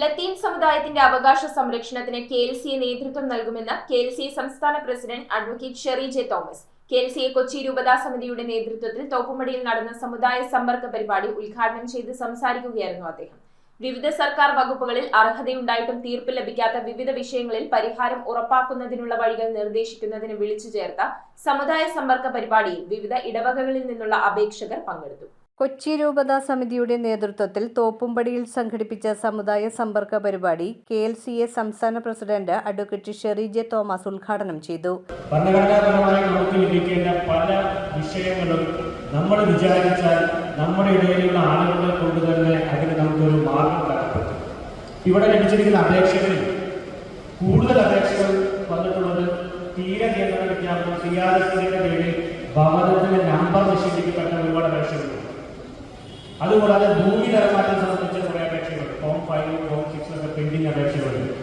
ലത്തീൻ സമുദായത്തിന്റെ അവകാശ സംരക്ഷണത്തിന് കെഎൽസിയെ നേതൃത്വം നൽകുമെന്ന് കെഎൽസി സംസ്ഥാന പ്രസിഡന്റ് അഡ്വക്കേറ്റ് ഷെറി ജെ തോമസ്. കെഎൽസിയെ കൊച്ചി രൂപതാ സമിതിയുടെ നേതൃത്വത്തിൽ തോപ്പുംപടിയിൽ നടന്ന സമുദായ സമ്പർക്ക പരിപാടി ഉദ്ഘാടനം ചെയ്ത് സംസാരിക്കുകയായിരുന്നു അദ്ദേഹം. വിവിധ സർക്കാർ വകുപ്പുകളിൽ അർഹതയുണ്ടായിട്ടും തീർപ്പ് ലഭിക്കാത്ത വിവിധ വിഷയങ്ങളിൽ പരിഹാരം ഉറപ്പാക്കുന്നതിനുള്ള വഴികൾ നിർദ്ദേശിക്കുന്നതിന് വിളിച്ചു ചേർത്ത സമുദായ സമ്പർക്ക പരിപാടിയിൽ വിവിധ ഇടവകകളിൽ നിന്നുള്ള അപേക്ഷകർ പങ്കെടുത്തു. കൊച്ചി രൂപതാ സമിതിയുടെ നേതൃത്വത്തിൽ തോപ്പുംപടിയിൽ സംഘടിപ്പിച്ച സമുദായ സമ്പർക്ക പരിപാടി കെഎൽസിയെ സംസ്ഥാന പ്രസിഡന്റ് അഡ്വക്കേറ്റ് ഷെറി ജെ തോമസ് ഉദ്ഘാടനം ചെയ്തു. ഭരണഘടനാപരമായി നമുക്ക് ലഭിക്കേണ്ട പല വിഷയങ്ങളും നമ്മൾ വിചാരിച്ചാൽ നമ്മുടെ ഇടയിലുള്ള ആളുകളെ കൊണ്ട് തന്നെ അതിന് നമുക്കൊരു മാർഗം കണ്ടെത്തും. ഇവിടെ ലഭിച്ചിരിക്കുന്ന അപേക്ഷകളിൽ കൂടുതൽ അപേക്ഷകൾ വന്നിട്ടുള്ളത് തീരെ കേന്ദ്ര വിജ്ഞാപനം CRSന്റെ പേരിൽ ഭവനത്തിന്റെ നമ്പർ നിഷേധിക്കപ്പെട്ട ഒരുപാട് അപേക്ഷകളുണ്ട്. അതുകൂടാതെ ഭൂമി തരമാറ്റം സംബന്ധിച്ച കുറേ അപേക്ഷകൾ ഫോം 5 ഫോം 6 ഒക്കെ പെൻഡിങ് അപേക്ഷകളുണ്ട്.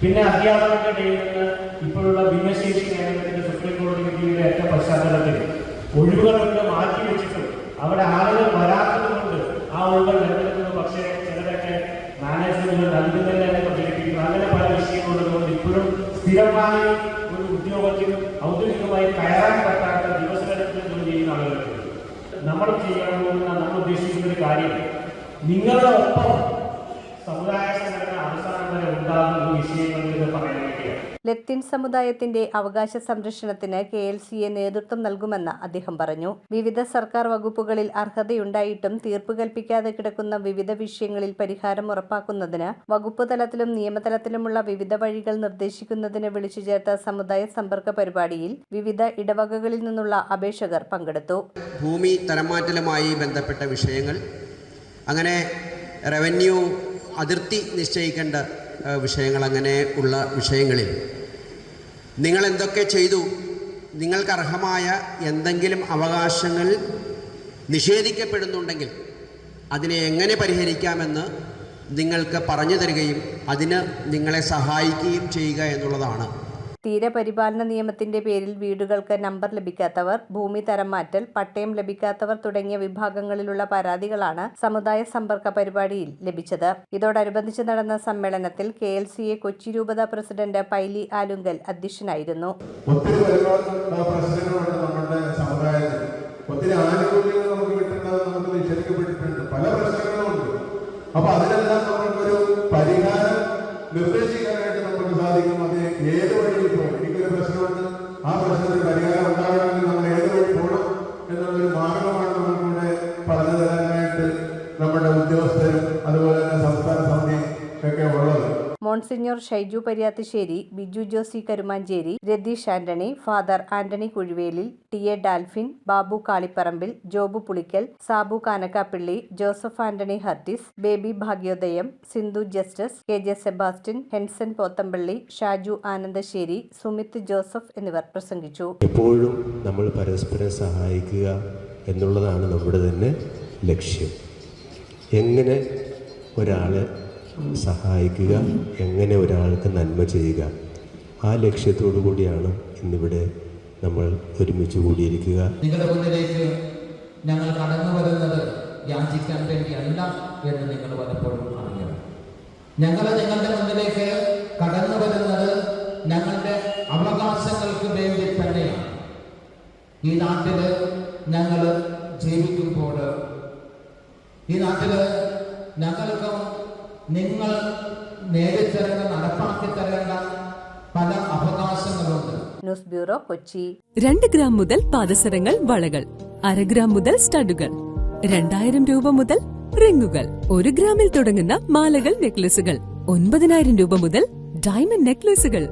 പിന്നെ അധ്യാപകരുടെ ഇടയിൽ നിന്ന് ഇപ്പോഴുള്ള ഭിന്നശേഷി നിയമനത്തിന്റെ സുപ്രീം കോടതി വിധിയുടെ ഏറ്റ പശ്ചാത്തലത്തിൽ ഒഴിവുകളൊക്കെ മാറ്റി വെച്ചിട്ടും അവിടെ ആളുകൾ വരാത്തത് കൊണ്ട് ആ ഒഴിവുകൾ നിലനിൽക്കുന്നത്. പക്ഷേ ചിലരൊക്കെ മാനേജ്മെന്റ് നൽകുന്നതിനെ പ്രചരിപ്പിക്കുന്നു. അങ്ങനെ പല വിഷയങ്ങളുള്ളതുകൊണ്ട് ഇപ്പോഴും സ്ഥിരമായി ഒരു ഉദ്യോഗത്തിൽ ഔദ്യോഗികമായി കയറാൻ പറ്റാത്ത ദിവസങ്ങളിൽ ജോലി ചെയ്യുന്ന ആളുകൾക്ക് നമ്മൾ ചെയ്യാൻ പോകുന്ന നമ്മൾ ഉദ്ദേശിക്കുന്ന ഒരു കാര്യം നിങ്ങളുടെ ഒപ്പം സമുദായ സംഘടന അവസാനം വരെ ഉണ്ടാകുന്ന വിഷയങ്ങളിൽ പറയാൻ വേണ്ടിയാണ്. ലത്തീൻ സമുദായത്തിന്റെ അവകാശ സംരക്ഷണത്തിന് കെഎൽസിയെ നേതൃത്വം നൽകുമെന്ന് അദ്ദേഹം പറഞ്ഞു. വിവിധ സർക്കാർ വകുപ്പുകളിൽ അർഹതയുണ്ടായിട്ടും തീർപ്പ് കൽപ്പിക്കാതെ കിടക്കുന്ന വിവിധ വിഷയങ്ങളിൽ പരിഹാരം ഉറപ്പാക്കുന്നതിന് വകുപ്പ് തലത്തിലും നിയമതലത്തിലുമുള്ള വിവിധ വഴികൾ നിർദ്ദേശിക്കുന്നതിന് വിളിച്ചു ചേർത്ത സമുദായ സമ്പർക്ക പരിപാടിയിൽ വിവിധ ഇടവകകളിൽ നിന്നുള്ള അപേക്ഷകർ പങ്കെടുത്തു. ഭൂമി തരംമാറ്റലുമായി ബന്ധപ്പെട്ട വിഷയങ്ങൾ, അങ്ങനെ റവന്യൂ അതിർത്തി നിശ്ചയിക്കേണ്ട വിഷയങ്ങൾ, അങ്ങനെ ഉള്ള വിഷയങ്ങളിൽ നിങ്ങൾ എന്തൊക്കെ ചെയ്തു, നിങ്ങൾക്ക് അർഹമായ എന്തെങ്കിലും അവകാശങ്ങൾ നിഷേധിക്കപ്പെടുന്നുണ്ടെങ്കിൽ അതിനെ എങ്ങനെ പരിഹരിക്കാമെന്ന് നിങ്ങൾക്ക് പറഞ്ഞു തരികയും അതിന് നിങ്ങളെ സഹായിക്കുകയും ചെയ്യുക എന്നുള്ളതാണ്. തീരപരിപാലന നിയമത്തിന്റെ പേരിൽ വീടുകൾക്ക് നമ്പർ ലഭിക്കാത്തവർ, ഭൂമി തരംമാറ്റൽ, പട്ടയം ലഭിക്കാത്തവർ തുടങ്ങിയ വിഭാഗങ്ങളിലുള്ള പരാതികളാണ് സമുദായ സമ്പർക്ക പരിപാടിയിൽ ലഭിച്ചത്. ഇതോടനുബന്ധിച്ച് നടന്ന സമ്മേളനത്തിൽ കെഎൽസിയെ കൊച്ചി രൂപതാ പ്രസിഡന്റ് പൈലി ആലുങ്കൽ അധ്യക്ഷനായിരുന്നു. ഒത്തിരി ആനുകൂല്യങ്ങൾ നമുക്ക് കിട്ടുന്നത് നമുക്ക് നിഷേധിക്കപ്പെട്ടിട്ടുണ്ട്. പല പ്രശ്നങ്ങളുമുണ്ട്. അപ്പൊ അതിനെല്ലാം നമുക്കൊരു പരിഹാരം നിർദ്ദേശിക്കാനായിട്ട് നമുക്ക് സാധിക്കും. അത് ഏത് വഴിയിൽ പോകണം, എനിക്കൊരു പ്രശ്നമുണ്ട്, ആ പ്രശ്നത്തിന് പരിഹാരം ഉണ്ടാവണമെങ്കിൽ നമ്മൾ ഏത് വഴി പോകണം എന്നുള്ളൊരു മാർഗമാണ് നമുക്കിവിടെ പറഞ്ഞു തരാനായിട്ട് നമ്മുടെ ഉദ്യോഗസ്ഥരും അതുപോലെ തന്നെ സംസ്ഥാന സമിതി ഒക്കെ ഉള്ളത്. Monsignor Shaiju Pariyathussery, Biju Josy Karumanchery, Ratheesh Antony, father Antony Kuzhivelil, TA. Dalphin, Babu Kalipparambil, Jobu Pulickal, Sabu Kanakkappilly, Joseph Antony Hurtis, Baby Bhagyodayam, Sindhu Justice, KJ Sebastian, Hensan Pothampally, Shaju Anandassery, Sumith Joseph എന്നിവർ പ്രസംഗിച്ചു. എപ്പോഴും നമ്മൾ പരസ്പരം സഹായിക്കുക എന്നുള്ളതാണ് നമ്മുടെ തന്നെ ലക്ഷ്യം. എങ്ങനെ ഒരാളെ സഹായിക്കുക, എങ്ങനെ ഒരാൾക്ക് നന്മ ചെയ്യുക, ആ ലക്ഷ്യത്തോടു കൂടിയാണ് ഇന്നിവിടെ നമ്മൾ ഒരുമിച്ച് കൂടിയിരിക്കുക. നിങ്ങളുടെ മുന്നിലേക്ക് ഞങ്ങൾ കടന്നു വരുന്നത് യാചിക്കാൻ വേണ്ടിയല്ല എന്ന് നിങ്ങൾ പലപ്പോഴും അറിയണം. ഞങ്ങൾ നിങ്ങളുടെ മുന്നിലേക്ക് കടന്നു വരുന്നത് ഞങ്ങളുടെ അവകാശങ്ങൾക്ക് വേണ്ടി തന്നെയാണ്. ഈ നാട്ടിൽ ഞങ്ങൾ ജീവിക്കുമ്പോൾ ഈ നാട്ടിൽ ഞങ്ങൾക്കും നിങ്ങൾ നേടിത്തരേണ്ട, നടപ്പാക്കി തരേണ്ട പല അവകാശങ്ങളുണ്ട്. News bureau, Kochi. 2 ഗ്രാം മുതൽ പാദസരങ്ങൾ, വളകൾ, 1/2 ഗ്രാം മുതൽ സ്റ്റഡുകൾ, 2000 രൂപ മുതൽ റിങ്ങുകൾ, 1 ഗ്രാമിൽ തുടങ്ങുന്ന മാലകൾ, നെക്ലസുകൾ, 9000 രൂപ മുതൽ ഡയമണ്ട് നെക്ലസുകൾ,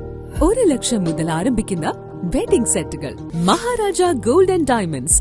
1 ലക്ഷം മുതൽ ആരംഭിക്കുന്ന വെഡിംഗ് സെറ്റുകൾ. Maharaja gold and diamonds,